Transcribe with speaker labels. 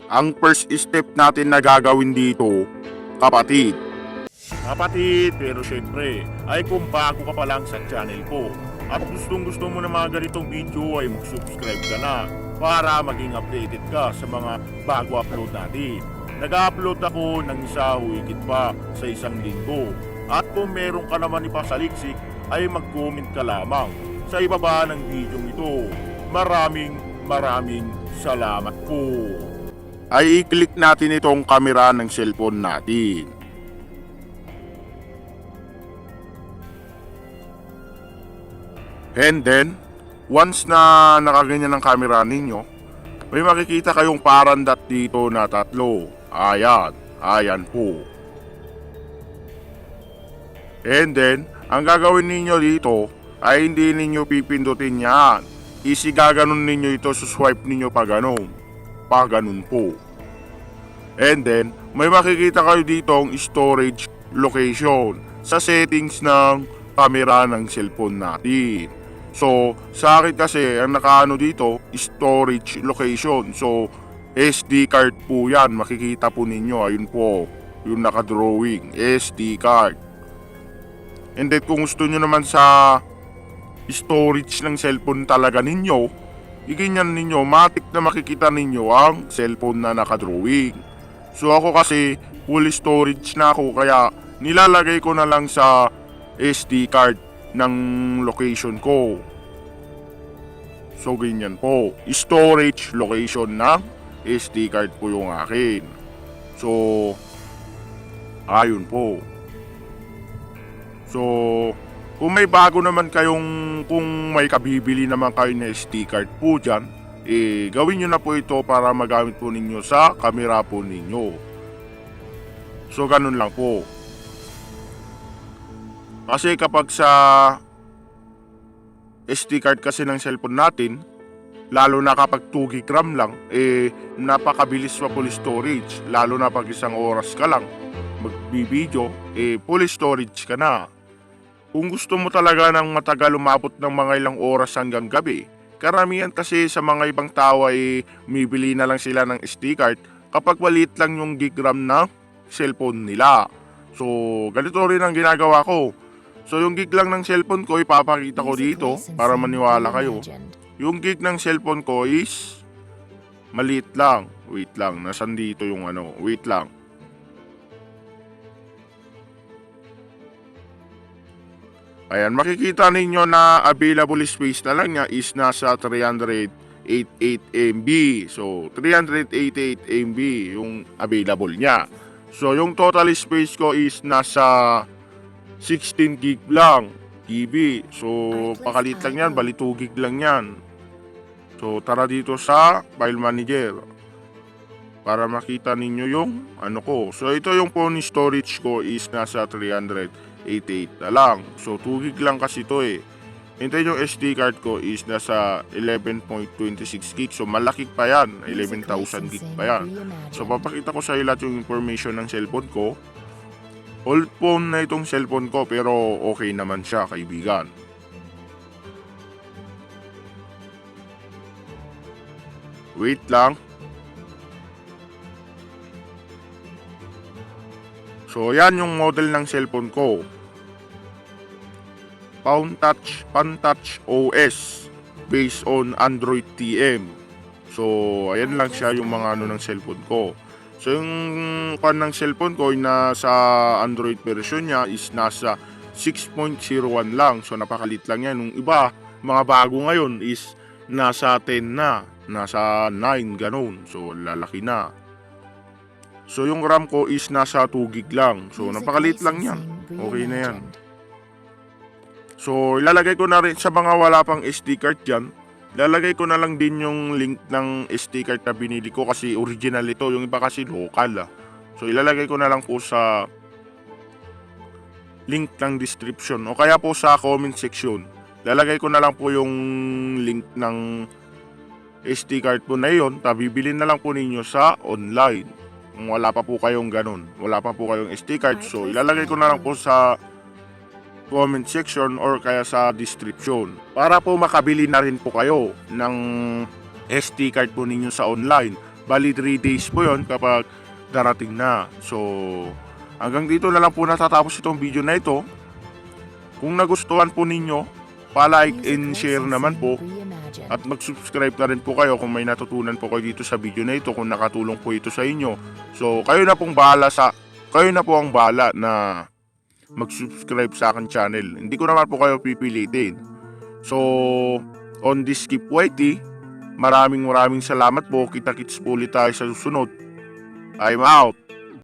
Speaker 1: Ang first step natin na gagawin dito, kapatid. Kapatid, pero syempre, ay kung bago ka pa lang sa channel ko at gustong gusto mo na mga ganitong video ay mag-subscribe ka na para maging updated ka sa mga bago upload natin. Nag-upload ako ng isa o higit pa sa isang linggo. At kung meron ka naman ipasaliksik ay mag-comment ka lamang sa ibaba ng video ito. Maraming salamat po. Ay i-click natin itong camera ng cellphone natin. And then, once na nakaganyan ang camera ninyo, may makikita kayong parang dot dito na tatlo. Ayan po. And then, ang gagawin ninyo dito ay hindi ninyo pipindutin yan. Gaganon ninyo ito, swipe ninyo pa ganun. Pa ganun po. And then, may makikita kayo dito ang storage location sa settings ng camera ng cellphone natin. So, sa akin kasi, ang nakaano dito, storage location. So, SD card po yan. Makikita po ninyo. Ayun po, yung nakadrawing. SD card. And then, kung gusto nyo naman sa storage ng cellphone talaga ninyo, iganyan ninyo, matik na makikita ninyo ang cellphone na nakadrawing. So, ako kasi, full storage na ako. Kaya, nilalagay ko na lang sa SD card ng location ko. So ganyan po, storage location ng SD card po yung akin. So ayun po. So kung may bago naman kayong, kung may kabibili naman kayo na SD card po dyan, gawin nyo na po ito para magamit po ninyo sa camera po ninyo. So ganun lang po. Kasi kapag sa SD card kasi ng cellphone natin, lalo na kapag 2 GB RAM lang, napakabilis pa full storage. Lalo na pag isang oras ka lang magbibideo, full storage ka na. Kung gusto mo talaga ng matagal umabot ng mga ilang oras hanggang gabi, karamihan kasi sa mga ibang tao ay mibili na lang sila ng SD card kapag maliit lang yung gig RAM ng cellphone nila. So ganito rin ang ginagawa ko. So yung gig lang ng cellphone ko ipapakita ko dito para maniwala kayo. Yung gig ng cellphone ko is maliit lang. Wait lang, nasan dito yung ano? Wait lang. Ayan, makikita ninyo na available space na lang niya is nasa 388 MB. So 388 MB yung available niya. So yung total space ko is nasa 16 gig lang GB. So pakalit lang yan, bali 2 gig lang yan. So tara dito sa file manager para makita ninyo yung ano ko. So ito yung phone storage ko is nasa 388 na lang. So 2 gig lang kasi ito And then yung SD card ko is nasa 11.26 gig. So malaki pa yan, 11,000 gig pa yan. So papakita ko sa lahat yung information ng cellphone ko. Old phone na itong cellphone ko pero okay naman siya, kaibigan. Wait lang. So yan yung model ng cellphone ko. Pantouch OS based on Android TM. So ayan lang siya yung mga ano ng cellphone ko. So yung pan ng cellphone ko nasa Android version niya is nasa 6.01 lang. So napakalit lang yan. Yung iba, mga bago ngayon is nasa 10 na, nasa 9 ganun. So lalaki na. So yung RAM ko is nasa 2 gig lang. So napakalit lang yan. Okay na yan. So ilalagay ko na rin sa mga wala pang SD card dyan. Lalagay ko na lang din yung link ng SD card na binili ko kasi original ito. Yung iba kasi local. So ilalagay ko na lang po sa link ng description o kaya po sa comment section. Lalagay ko na lang po yung link ng SD card po na yun. Bibili na lang po ninyo sa online. Kung wala pa po kayong ganun. Wala pa po kayong SD card. So ilalagay ko na lang po sa comment section or kaya sa description para po makabili na rin po kayo ng SD card po ninyo sa online Bali 3 days po yon kapag darating na. So, hanggang dito na lang po natatapos itong video na ito. Kung nagustuhan po ninyo, pa-like and share naman po. At mag-subscribe na rin po kayo kung may natutunan po kayo dito sa video na ito, kung nakatulong po ito sa inyo. So, kayo na po ang bahala na mag-subscribe sa akin channel. Hindi ko naman po kayo pipilitin. So, on this Skip YT, maraming salamat po. Kita-kits po ulit tayo sa susunod. I'm out.